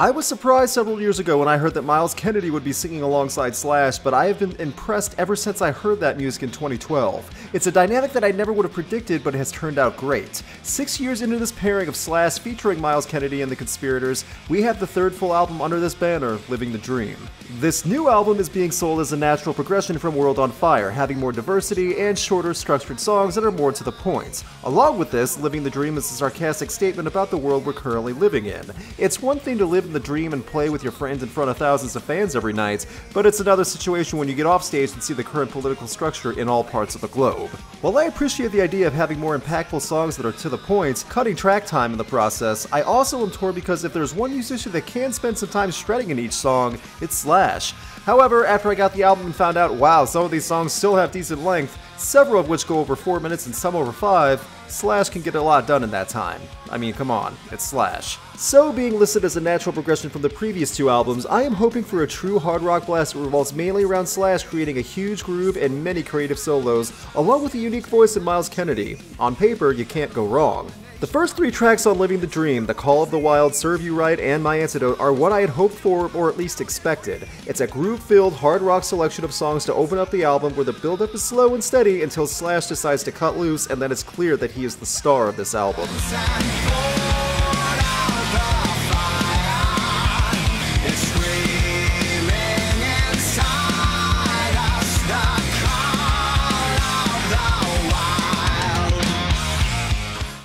I was surprised several years ago when I heard that Myles Kennedy would be singing alongside Slash, but I have been impressed ever since I heard that music in 2012. It's a dynamic that I never would have predicted, but it has turned out great. 6 years into this pairing of Slash featuring Myles Kennedy and The Conspirators, we have the third full album under this banner, Living the Dream. This new album is being sold as a natural progression from World on Fire, having more diversity and shorter, structured songs that are more to the point. Along with this, Living the Dream is a sarcastic statement about the world we're currently living in. It's one thing to live in the dream and play with your friends in front of thousands of fans every night, but it's another situation when you get off stage and see the current political structure in all parts of the globe. While I appreciate the idea of having more impactful songs that are to the point, cutting track time in the process, I also am torn because if there's one musician that can spend some time shredding in each song, it's Slash. However, after I got the album and found out, wow, some of these songs still have decent length, several of which go over 4 minutes and some over 5, Slash can get a lot done in that time. I mean, come on, it's Slash. So, being listed as a natural progression from the previous two albums, I am hoping for a true hard rock blast that revolves mainly around Slash creating a huge groove and many creative solos, along with a unique voice in Myles Kennedy. On paper, you can't go wrong. The first 3 tracks on Living the Dream, The Call of the Wild, Serve You Right, and My Antidote are what I had hoped for, or at least expected. It's a groove-filled, hard rock selection of songs to open up the album where the build-up is slow and steady until Slash decides to cut loose, and then it's clear that he is the star of this album.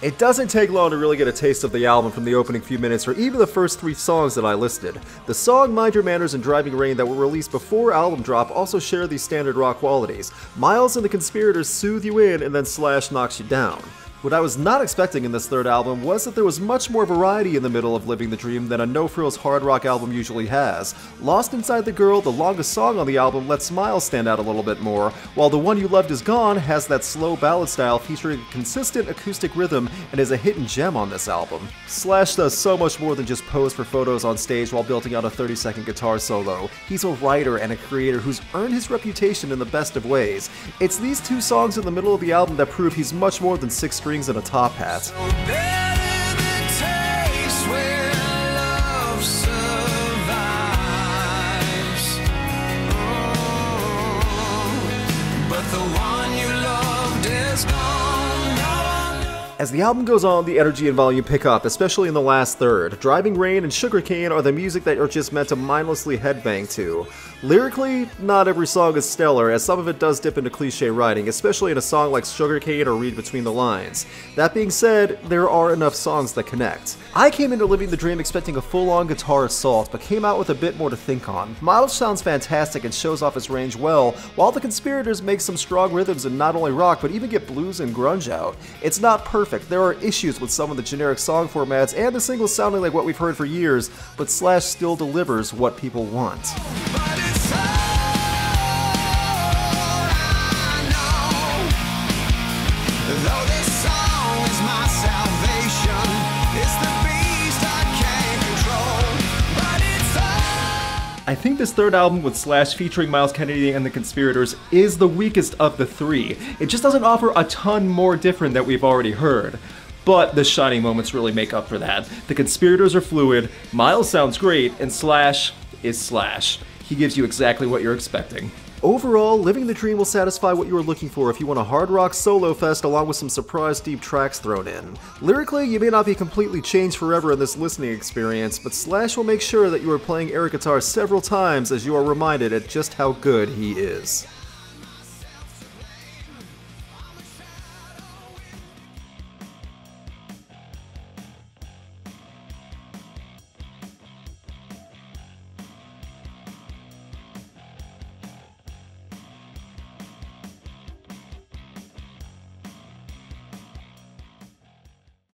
It doesn't take long to really get a taste of the album from the opening few minutes or even the first 3 songs that I listed. The song Mind Your Manners and Driving Rain that were released before album drop also share these standard rock qualities. Myles and The Conspirators soothe you in and then Slash knocks you down. What I was not expecting in this third album was that there was much more variety in the middle of Living the Dream than a no-frills hard rock album usually has. Lost Inside the Girl, the longest song on the album, lets Myles stand out a little bit more, while The One You Loved Is Gone has that slow ballad style featuring a consistent acoustic rhythm and is a hidden gem on this album. Slash does so much more than just pose for photos on stage while belting out a 30-second guitar solo. He's a writer and a creator who's earned his reputation in the best of ways. It's these 2 songs in the middle of the album that prove he's much more than 6 strings and a top hat. As the album goes on, the energy and volume pick up, especially in the last third. Driving Rain and Sugarcane are the music that are just meant to mindlessly headbang to. Lyrically, not every song is stellar, as some of it does dip into cliche writing, especially in a song like Sugarcane or Read Between the Lines. That being said, there are enough songs that connect. I came into Living the Dream expecting a full-on guitar assault, but came out with a bit more to think on. Myles sounds fantastic and shows off his range well, while The Conspirators make some strong rhythms and not only rock, but even get blues and grunge out. It's not perfect, there are issues with some of the generic song formats and the singles sounding like what we've heard for years, but Slash still delivers what people want. I think this third album with Slash featuring Myles Kennedy and The Conspirators is the weakest of the 3. It just doesn't offer a ton more different that we've already heard. But the shining moments really make up for that. The Conspirators are fluid, Myles sounds great, and Slash is Slash. He gives you exactly what you're expecting. Overall, Living the Dream will satisfy what you are looking for if you want a hard rock solo fest along with some surprise deep tracks thrown in. Lyrically, you may not be completely changed forever in this listening experience, but Slash will make sure that you are playing air guitar several times as you are reminded at just how good he is.